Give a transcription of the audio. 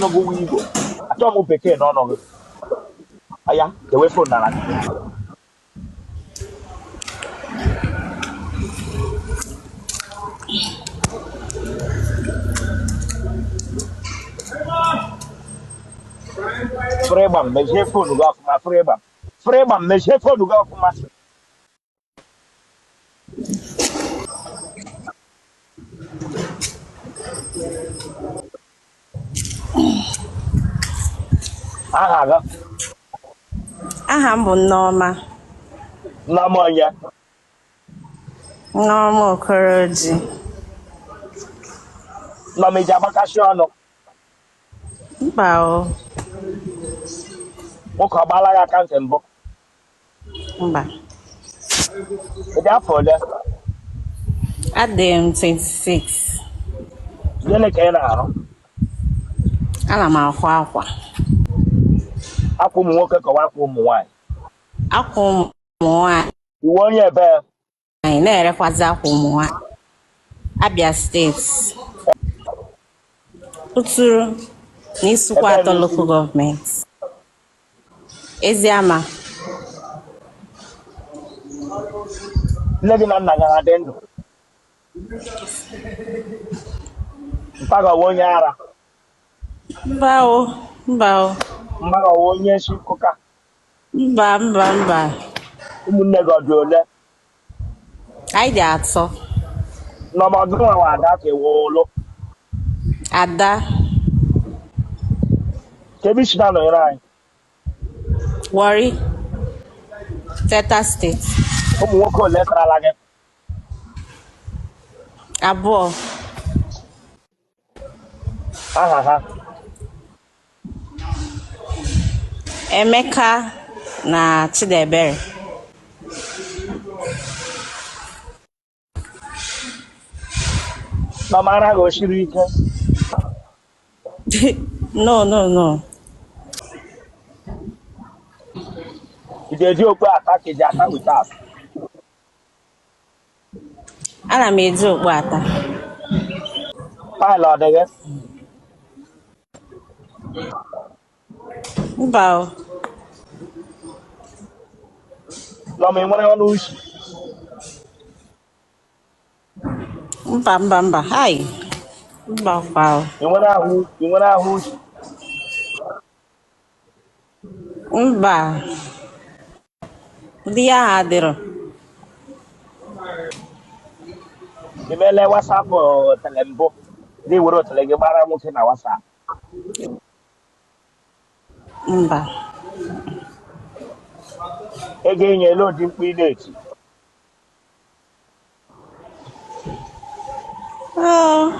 no go Igbo. I don't mo peke no no. Aya, the way phone na. Freba, me je phone go for my freba. Freba, me je phone go for my. Aha ga. Aha m bụ Nneọma. Na mo ya. Nneọma Okoroji. Na me ja bakasyon no. Mba o. Mo ko bala ya kan sembo. Mba. E da for le. Adị m 26. Yele ke na no. Ana m akwa akwa. Akwụ m nwoke ka akwụ m nwanyị. Akwụ m nwaanyị. Iwe onye ebe Anyị na-erekwazi akwụ m nwaanyị. Abia steeti. Uturu n'Isukwa Atọ Local Government. Eziama. nne gị na nna gị ha dị ndụ. Mpaga onye ara. Mba o. Mba o. Mmaga onye isi nkụka. Mba. Ụmụnne gị ọ dị ole? Anyị dị atọ. N'ọmọdụ nwa ada ka ewe ụlọ. Ada. Kebi si na nọnyere anyị. Warri. Delta State. Ụmụ nwoke ole tarala gị? Abụọ. Aha ha. Emeka na Chidebere. N'ọmara gị o siri ike. No. Ị ga-eji okpu ata ka eji ata wita atụ. Ana m eji okpu ata. Faịlụ ọ dị gị? Mba o. N'ọma ị nwere ọnụ ushi. Mba. Hai. Mba kwa o. Ị nwere ahụ ushi. Mba. Ụdị ya ha adịrọ. Ị meela WhatsApp tele mbụ. Ndị were otele gị gbara nwoke na WhatsApp. Mba. Ị ga-enyela ụdị mkpu ị na-eti. Oh.